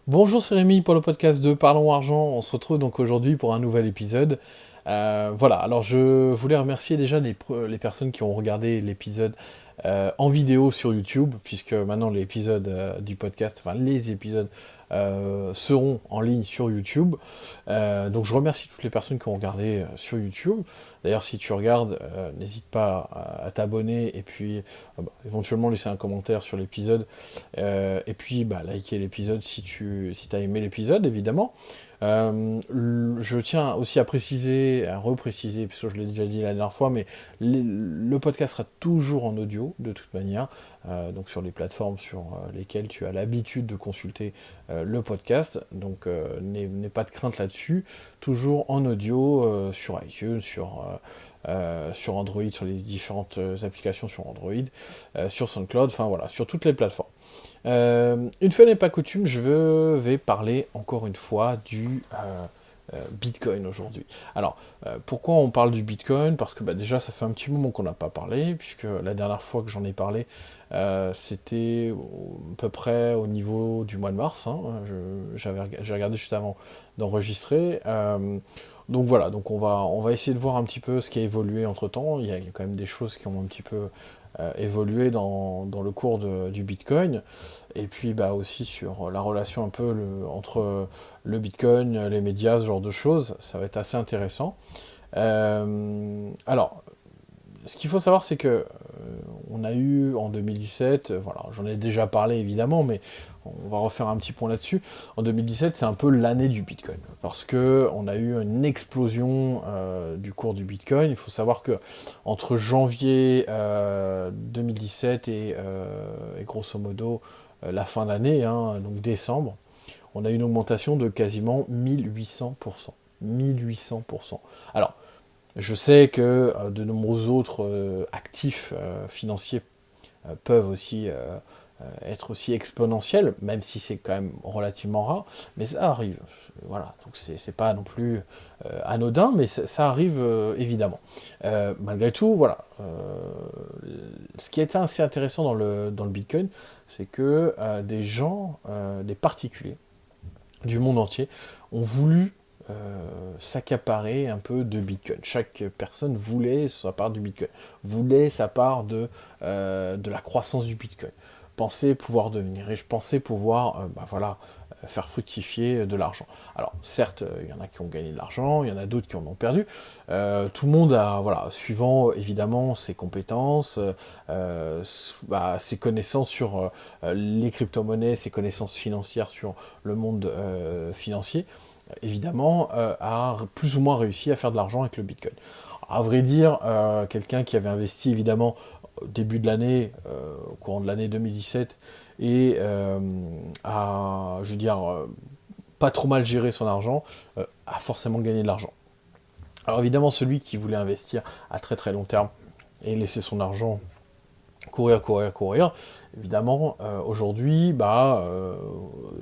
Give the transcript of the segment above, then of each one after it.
Bonjour, c'est Rémi pour le podcast de Parlons Argent. On se retrouve donc aujourd'hui pour un nouvel épisode. Voilà, alors je voulais remercier déjà les personnes qui ont regardé l'épisode en vidéo sur YouTube, puisque maintenant l'épisode du podcast, enfin les épisodes seront en ligne sur YouTube. Donc je remercie toutes les personnes qui ont regardé sur YouTube. D'ailleurs, si tu regardes, n'hésite pas à t'abonner et puis éventuellement laisser un commentaire sur l'épisode. Et puis liker l'épisode si t'as aimé l'épisode, évidemment. Je tiens aussi à préciser, à repréciser, puisque je l'ai déjà dit la dernière fois, mais le podcast sera toujours en audio, de toute manière, donc sur les plateformes sur lesquelles tu as l'habitude de consulter le podcast, donc n'aie pas de crainte là-dessus, toujours en audio sur iTunes, sur Android, sur les différentes applications sur Android, sur SoundCloud, enfin voilà, sur toutes les plateformes. Une fois n'est pas coutume, vais parler encore une fois du Bitcoin aujourd'hui. Alors, pourquoi on parle du Bitcoin? Parce que déjà, ça fait un petit moment qu'on n'a pas parlé, puisque la dernière fois que j'en ai parlé, c'était à peu près au niveau du mois de mars. Hein. J'ai regardé juste avant d'enregistrer. Donc voilà, donc on va essayer de voir un petit peu ce qui a évolué entre-temps. Il y a quand même des choses qui ont un petit peu évolué dans le cours du Bitcoin. Et puis aussi sur la relation un peu entre le Bitcoin, les médias, ce genre de choses. Ça va être assez intéressant. Alors, ce qu'il faut savoir, c'est que on a eu en 2017, voilà, j'en ai déjà parlé évidemment, mais on va refaire un petit point là-dessus. En 2017, c'est un peu l'année du Bitcoin, parce que on a eu une explosion du cours du Bitcoin. Il faut savoir que entre janvier 2017 et grosso modo la fin d'année, hein, donc décembre, on a eu une augmentation de quasiment 1800%. 1800%. Alors, je sais que de nombreux autres actifs financiers peuvent aussi être aussi exponentiels, même si c'est quand même relativement rare, mais ça arrive. Voilà, donc c'est pas non plus anodin, mais ça arrive évidemment. Malgré tout, voilà. Ce qui était assez intéressant dans le Bitcoin, c'est que des gens, des particuliers du monde entier, ont voulu s'accaparer un peu de Bitcoin. Chaque personne voulait sa part du Bitcoin, voulait sa part de la croissance du Bitcoin. Pensait pouvoir devenir riche, pensait pouvoir faire fructifier de l'argent. Alors certes, il y en a qui ont gagné de l'argent, il y en a d'autres qui en ont perdu. Tout le monde a, voilà, suivant évidemment ses compétences, ses connaissances sur les crypto-monnaies, ses connaissances financières sur le monde financier, évidemment, a plus ou moins réussi à faire de l'argent avec le Bitcoin. À vrai dire, quelqu'un qui avait investi évidemment au début de l'année, au courant de l'année 2017, et je veux dire, pas trop mal géré son argent, a forcément gagné de l'argent. Alors évidemment, celui qui voulait investir à très très long terme et laisser son argent courir, courir, courir, évidemment, aujourd'hui,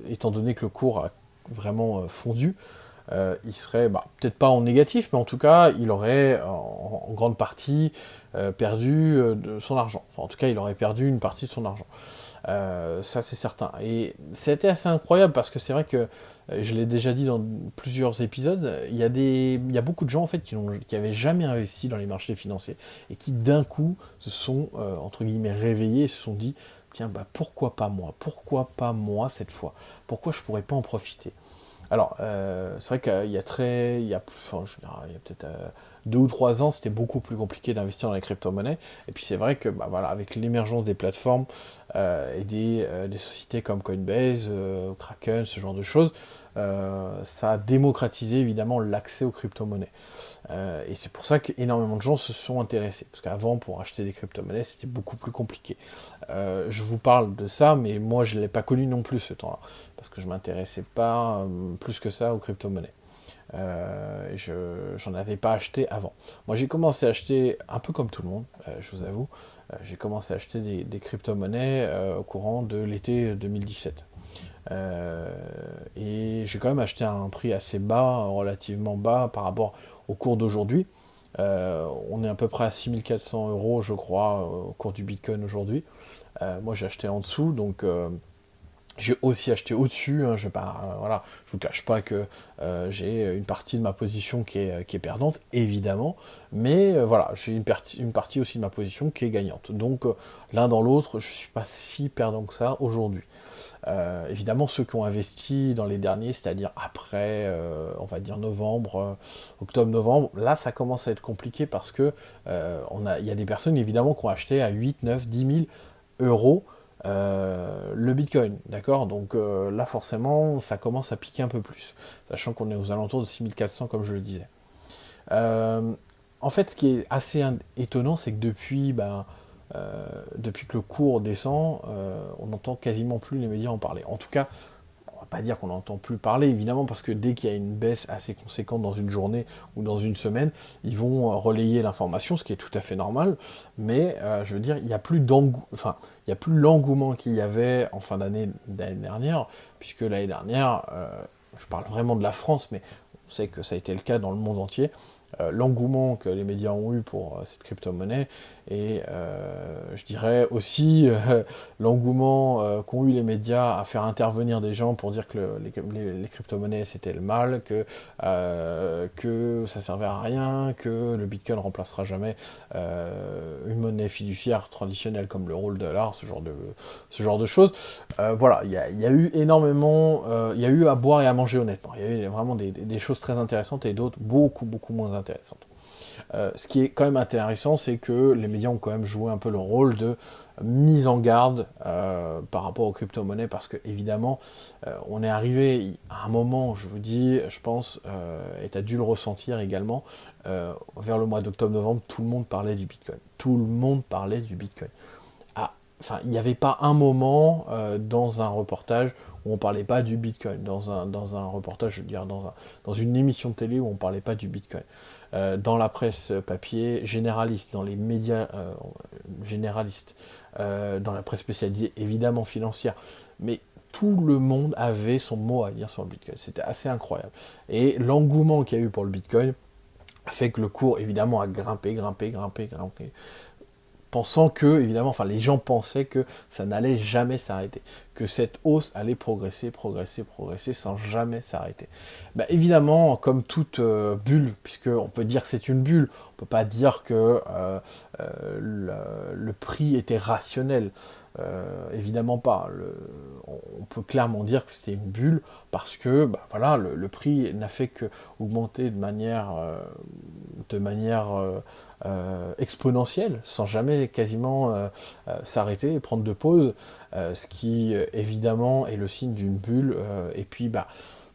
étant donné que le cours a vraiment fondu, il serait peut-être pas en négatif, mais en tout cas, il aurait en grande partie perdu de son argent. Enfin, en tout cas, il aurait perdu une partie de son argent. Ça, c'est certain. Et c'était assez incroyable parce que c'est vrai que je l'ai déjà dit dans plusieurs épisodes, il y a beaucoup de gens en fait qui avaient jamais investi dans les marchés financiers et qui d'un coup se sont entre guillemets réveillés et se sont dit tiens pourquoi pas moi cette fois, pourquoi je pourrais pas en profiter. Alors, c'est vrai il y a peut-être 2 ou 3 ans, c'était beaucoup plus compliqué d'investir dans les crypto-monnaies. Et puis c'est vrai que, avec l'émergence des plateformes et des sociétés comme Coinbase, Kraken, ce genre de choses, ça a démocratisé évidemment l'accès aux crypto-monnaies. Et c'est pour ça qu'énormément de gens se sont intéressés. Parce qu'avant, pour acheter des crypto-monnaies, c'était beaucoup plus compliqué. Je vous parle de ça, mais moi, je ne l'ai pas connu non plus ce temps-là. Parce que je ne m'intéressais pas plus que ça aux crypto-monnaies. J'en avais pas acheté avant. Moi, j'ai commencé à acheter un peu comme tout le monde, je vous avoue. J'ai commencé à acheter des crypto-monnaies au courant de l'été 2017. Et j'ai quand même acheté à un prix assez bas, relativement bas par rapport au cours d'aujourd'hui. On est à peu près à 6 400 euros, je crois, au cours du Bitcoin aujourd'hui. Moi, j'ai acheté en dessous, donc J'ai aussi acheté au-dessus, hein, je vais pas, voilà, je vous cache pas que j'ai une partie de ma position qui est perdante, évidemment, mais voilà, j'ai une partie aussi de ma position qui est gagnante. Donc l'un dans l'autre, je suis pas si perdant que ça aujourd'hui. Évidemment, ceux qui ont investi dans les derniers, c'est-à-dire après, on va dire novembre, octobre-novembre, là ça commence à être compliqué parce que il y a des personnes évidemment qui ont acheté à 8, 9, 10 000 euros le Bitcoin, d'accord. Donc là forcément ça commence à piquer un peu plus, sachant qu'on est aux alentours de 6400 comme je le disais. Euh, En fait, ce qui est assez étonnant, c'est que depuis que le cours descend, on n'entend quasiment plus les médias en parler. En tout cas, on va pas dire qu'on n'entend plus parler, évidemment, parce que dès qu'il y a une baisse assez conséquente dans une journée ou dans une semaine, ils vont relayer l'information, ce qui est tout à fait normal. Mais je veux dire, il n'y a plus il y a plus l'engouement qu'il y avait en fin d'année dernière, puisque l'année dernière, je parle vraiment de la France, mais on sait que ça a été le cas dans le monde entier. L'engouement que les médias ont eu pour cette crypto-monnaie et je dirais aussi l'engouement qu'ont eu les médias à faire intervenir des gens pour dire que les crypto-monnaies c'était le mal, que ça servait à rien, que le Bitcoin remplacera jamais une monnaie fiduciaire traditionnelle comme l'euro, le dollar, ce genre de choses. Voilà, il y a eu énormément, il y a eu à boire et à manger honnêtement. Il y a eu vraiment des choses très intéressantes et d'autres beaucoup, beaucoup moins intéressantes. Ce qui est quand même intéressant, c'est que les médias ont quand même joué un peu le rôle de mise en garde par rapport aux crypto-monnaies, parce que évidemment, on est arrivé à un moment, je vous dis, je pense, et tu as dû le ressentir également, vers le mois d'octobre-novembre, tout le monde parlait du Bitcoin. Tout le monde parlait du Bitcoin. Enfin, il n'y avait pas un moment dans un reportage où on parlait pas du Bitcoin, dans un reportage, je veux dire, dans une émission de télé où on parlait pas du Bitcoin. Dans la presse papier généraliste, dans les médias généralistes, dans la presse spécialisée, évidemment financière, mais tout le monde avait son mot à dire sur le Bitcoin. C'était assez incroyable. Et l'engouement qu'il y a eu pour le Bitcoin fait que le cours, évidemment, a grimpé, pensant que, évidemment, enfin les gens pensaient que ça n'allait jamais s'arrêter, que cette hausse allait progresser sans jamais s'arrêter. Bah, évidemment, comme toute bulle, puisque on peut dire que c'est une bulle, on peut pas dire que le prix était rationnel. Évidemment pas. On peut clairement dire que c'était une bulle parce que bah, voilà, le prix n'a fait que augmenter de manière exponentielle, sans jamais quasiment s'arrêter et prendre de pause, ce qui évidemment est le signe d'une bulle, et puis bah,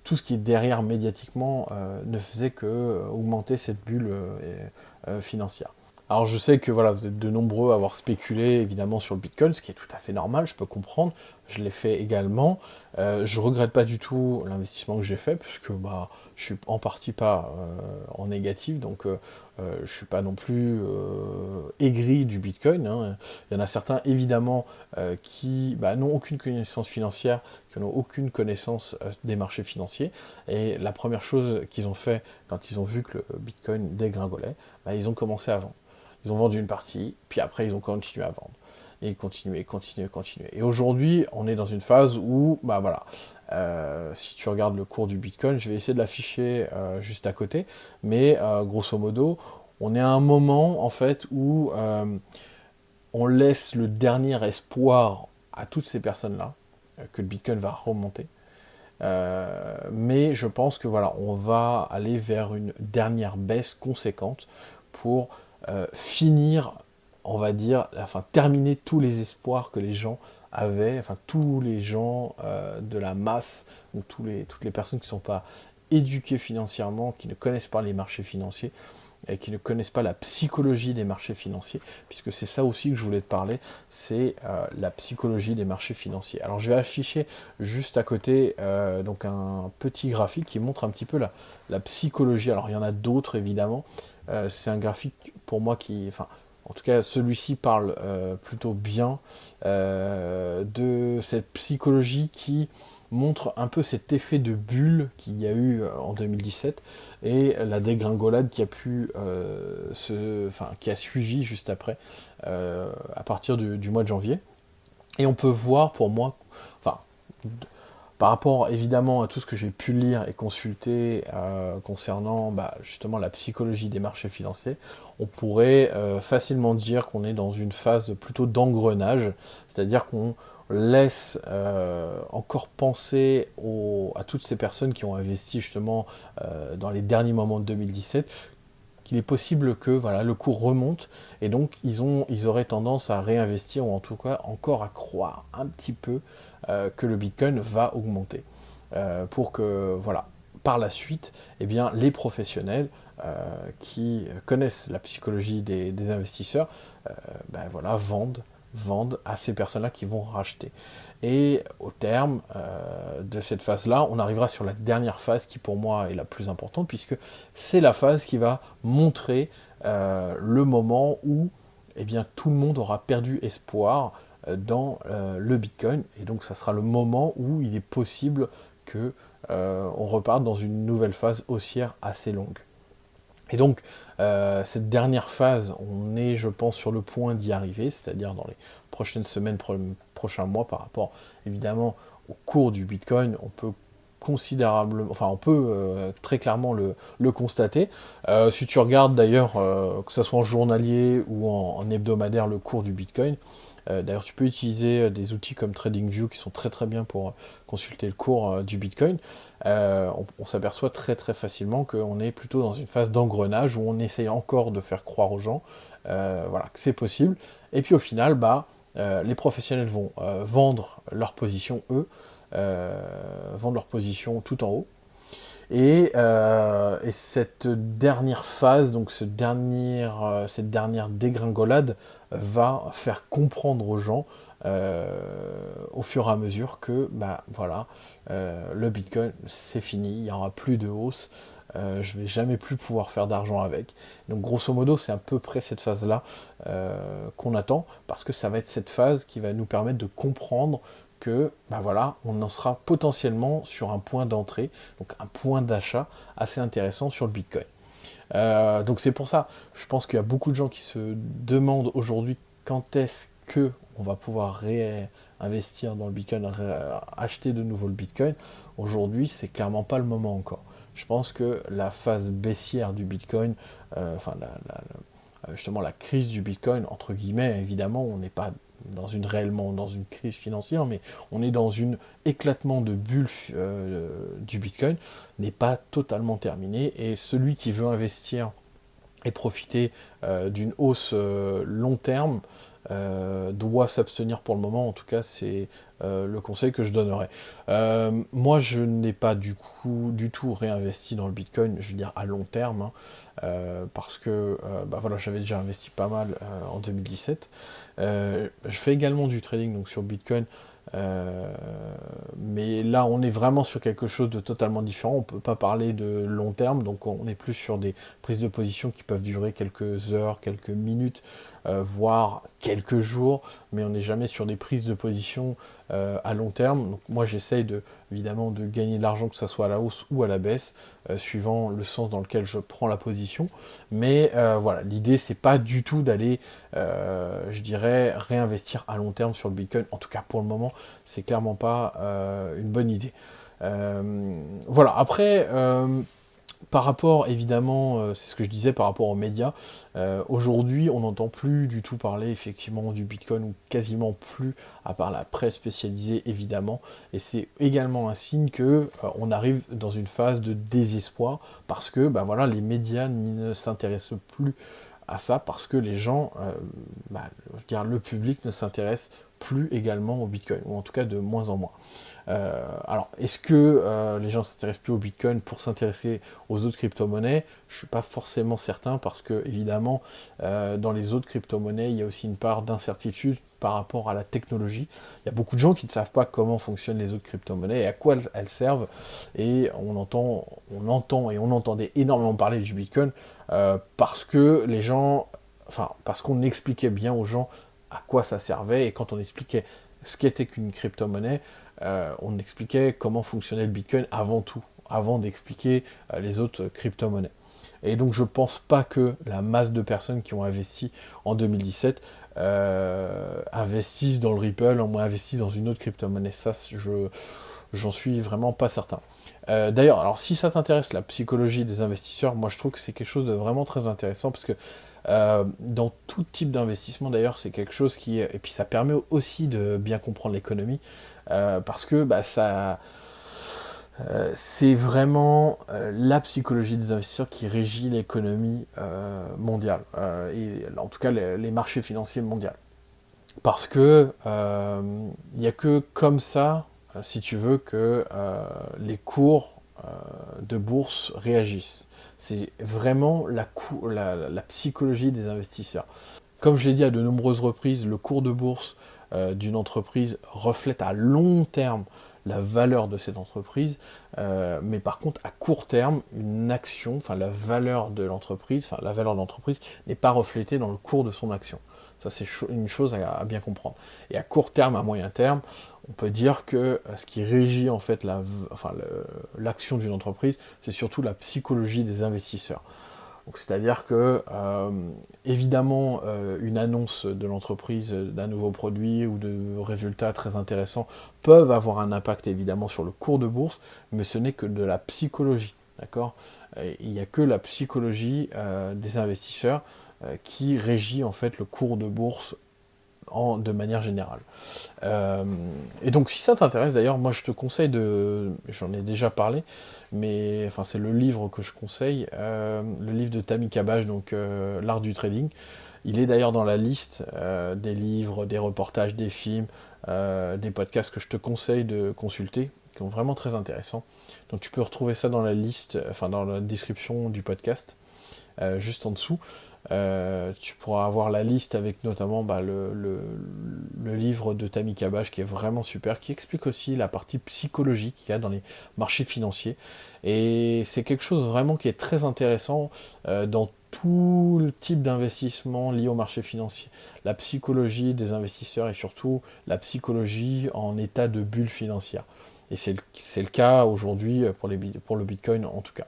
tout ce qui est derrière médiatiquement ne faisait que augmenter cette bulle financière. Alors je sais que voilà, vous êtes de nombreux à avoir spéculé évidemment sur le Bitcoin, ce qui est tout à fait normal, je peux comprendre, je l'ai fait également. Je regrette pas du tout l'investissement que j'ai fait, puisque bah, je suis en partie pas en négatif, donc je suis pas non plus aigri du Bitcoin, hein. Il y en a certains évidemment qui bah, n'ont aucune connaissance financière, qui n'ont aucune connaissance des marchés financiers, et la première chose qu'ils ont fait quand ils ont vu que le Bitcoin dégringolait, bah, ils ont commencé à vendre. Ils ont vendu une partie, puis après ils ont continué à vendre. Et continuer. Et aujourd'hui, on est dans une phase où, bah voilà, si tu regardes le cours du Bitcoin, je vais essayer de l'afficher juste à côté, mais grosso modo, on est à un moment en fait où on laisse le dernier espoir à toutes ces personnes-là que le Bitcoin va remonter. Mais je pense que voilà, on va aller vers une dernière baisse conséquente pour finir, on va dire, enfin terminer tous les espoirs que les gens avaient, enfin tous les gens de la masse, ou toutes les personnes qui ne sont pas éduquées financièrement, qui ne connaissent pas les marchés financiers, et qui ne connaissent pas la psychologie des marchés financiers, puisque c'est ça aussi que je voulais te parler, c'est la psychologie des marchés financiers. Alors je vais afficher juste à côté donc un petit graphique qui montre un petit peu la psychologie. Alors il y en a d'autres évidemment. C'est un graphique pour moi qui, enfin, en tout cas celui-ci parle plutôt bien de cette psychologie qui montre un peu cet effet de bulle qu'il y a eu en 2017 et la dégringolade qui a qui a suivi juste après, à partir du mois de janvier. Et on peut voir pour moi, enfin, Par rapport évidemment à tout ce que j'ai pu lire et consulter concernant justement la psychologie des marchés financiers, on pourrait facilement dire qu'on est dans une phase plutôt d'engrenage, c'est-à-dire qu'on laisse encore penser à toutes ces personnes qui ont investi justement dans les derniers moments de 2017 qu'il est possible que voilà, le cours remonte et donc ils auraient tendance à réinvestir ou en tout cas encore à croire un petit peu que le Bitcoin va augmenter. Pour que voilà, par la suite, eh bien, les professionnels qui connaissent la psychologie des investisseurs voilà, vendent à ces personnes-là qui vont racheter. Et au terme de cette phase-là, on arrivera sur la dernière phase qui pour moi est la plus importante, puisque c'est la phase qui va montrer le moment où eh bien, tout le monde aura perdu espoir dans le Bitcoin. Et donc ça sera le moment où il est possible que on reparte dans une nouvelle phase haussière assez longue. Et donc, cette dernière phase, on est, je pense, sur le point d'y arriver, c'est-à-dire dans les prochaines semaines, prochains mois, par rapport, évidemment, au cours du Bitcoin, on peut considérablement, enfin, on peut très clairement le constater. Si tu regardes d'ailleurs, que ce soit en journalier ou en hebdomadaire, le cours du Bitcoin, d'ailleurs, tu peux utiliser des outils comme TradingView qui sont très très bien pour consulter le cours du Bitcoin. On s'aperçoit très très facilement qu'on est plutôt dans une phase d'engrenage où on essaye encore de faire croire aux gens voilà, que c'est possible. Et puis au final, les professionnels vont vendre leur position, vendre leur position tout en haut. Et cette dernière phase, donc cette dernière dégringolade, va faire comprendre aux gens au fur et à mesure que voilà, le Bitcoin c'est fini, il n'y aura plus de hausse, je vais jamais plus pouvoir faire d'argent avec. Donc grosso modo c'est à peu près cette phase-là qu'on attend, parce que ça va être cette phase qui va nous permettre de comprendre que voilà, on en sera potentiellement sur un point d'entrée, donc un point d'achat assez intéressant sur le Bitcoin. Donc c'est pour ça, je pense qu'il y a beaucoup de gens qui se demandent aujourd'hui quand est-ce que on va pouvoir réinvestir dans le Bitcoin, acheter de nouveau le Bitcoin. Aujourd'hui, c'est clairement pas le moment encore. Je pense que la phase baissière du Bitcoin, justement la crise du Bitcoin, entre guillemets, évidemment, on n'est pas réellement dans une crise financière, mais on est dans un éclatement de bulles du Bitcoin, n'est pas totalement terminé, et celui qui veut investir et profiter d'une hausse long terme doit s'abstenir pour le moment. En tout cas, c'est le conseil que je donnerais. Moi, je n'ai pas du tout réinvesti dans le Bitcoin, je veux dire à long terme, hein, parce que voilà, j'avais déjà investi pas mal en 2017. Je fais également du trading donc sur Bitcoin. Mais là, on est vraiment sur quelque chose de totalement différent. On ne peut pas parler de long terme, donc on est plus sur des prises de position qui peuvent durer quelques heures, quelques minutes, voire quelques jours, mais on n'est jamais sur des prises de position à long terme. Donc moi, j'essaye évidemment de gagner de l'argent, que ce soit à la hausse ou à la baisse, suivant le sens dans lequel je prends la position. Mais voilà, l'idée, c'est pas du tout d'aller, je dirais, réinvestir à long terme sur le Bitcoin. En tout cas, pour le moment, c'est clairement pas une bonne idée. Voilà, après, par rapport, évidemment, c'est ce que je disais par rapport aux médias, aujourd'hui, on n'entend plus du tout parler effectivement du Bitcoin, ou quasiment plus, à part la presse spécialisée, évidemment, et c'est également un signe que on arrive dans une phase de désespoir, parce que voilà, les médias ne s'intéressent plus à ça, parce que les gens, je veux dire, le public ne s'intéresse plus également au Bitcoin, ou en tout cas de moins en moins. Alors, est-ce que les gens s'intéressent plus au Bitcoin pour s'intéresser aux autres crypto-monnaies? Je ne suis pas forcément certain, parce que évidemment, dans les autres crypto-monnaies, il y a aussi une part d'incertitude par rapport à la technologie. Il y a beaucoup de gens qui ne savent pas comment fonctionnent les autres crypto-monnaies et à quoi elles servent. Et on entend et on entendait énormément parler du Bitcoin parce que les gens, parce qu'on expliquait bien aux gens à quoi ça servait, et quand on expliquait ce qu'était qu'une crypto-monnaie, on expliquait comment fonctionnait le Bitcoin avant tout, avant d'expliquer les autres crypto-monnaies. Et donc je pense pas que la masse de personnes qui ont investi en 2017 investissent dans le Ripple, ou investissent dans une autre crypto-monnaie. Ça, j'en suis vraiment pas certain. D'ailleurs, alors si ça t'intéresse, la psychologie des investisseurs, moi je trouve que c'est quelque chose de vraiment très intéressant, parce que dans tout type d'investissement d'ailleurs, c'est quelque chose qui... Et puis ça permet aussi de bien comprendre l'économie, parce que bah, c'est vraiment la psychologie des investisseurs qui régit l'économie mondiale, et en tout cas les marchés financiers mondiaux. Parce que il n'y a que comme ça, si tu veux, que les cours de bourse réagissent. C'est vraiment la psychologie des investisseurs. Comme je l'ai dit à de nombreuses reprises, le cours de bourse d'une entreprise reflète à long terme la valeur de cette entreprise, mais par contre à court terme, une action, enfin la valeur de l'entreprise, n'est pas reflétée dans le cours de son action. Ça, c'est une chose à bien comprendre. Et à court terme, à moyen terme, on peut dire que ce qui régit en fait l'action d'une entreprise, c'est surtout la psychologie des investisseurs. Donc, c'est-à-dire que, évidemment, une annonce de l'entreprise d'un nouveau produit ou de résultats très intéressants peuvent avoir un impact évidemment sur le cours de bourse, mais ce n'est que de la psychologie, d'accord ? Il n'y a que la psychologie des investisseurs qui régit en fait le cours de bourse de manière générale. Et donc si ça t'intéresse, d'ailleurs, moi je te conseille j'en ai déjà parlé, mais enfin c'est le livre que je conseille, le livre de Tammy Kabbage, donc L'art du trading. Il est d'ailleurs dans la liste des livres, des reportages, des films, des podcasts que je te conseille de consulter, qui sont vraiment très intéressants. Donc tu peux retrouver ça dans la liste, enfin dans la description du podcast, juste en dessous. Tu pourras avoir la liste avec notamment le livre de Tammy Kabbage qui est vraiment super, qui explique aussi la partie psychologique qu'il y a dans les marchés financiers. Et c'est quelque chose vraiment qui est très intéressant dans tout le type d'investissement lié au marché financier. La psychologie des investisseurs et surtout la psychologie en état de bulle financière. Et c'est le cas aujourd'hui pour le Bitcoin en tout cas.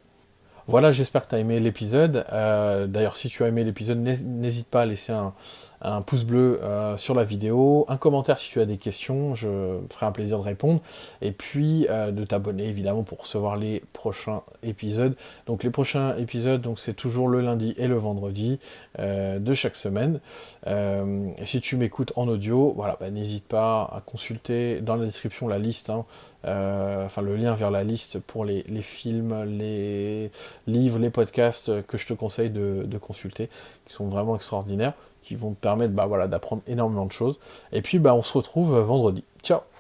Voilà, j'espère que tu as aimé l'épisode. D'ailleurs, si tu as aimé l'épisode, n'hésite pas à laisser un pouce bleu sur la vidéo, un commentaire si tu as des questions, je me ferai un plaisir de répondre, et puis de t'abonner évidemment pour recevoir les prochains épisodes. Donc les prochains épisodes, donc c'est toujours le lundi et le vendredi de chaque semaine. Et si tu m'écoutes en audio, voilà, bah, n'hésite pas à consulter dans la description la liste, hein, le lien vers la liste pour les films, les livres, les podcasts que je te conseille de consulter, qui sont vraiment extraordinaires, qui vont te permettre d'apprendre énormément de choses. Et puis on se retrouve vendredi. Ciao!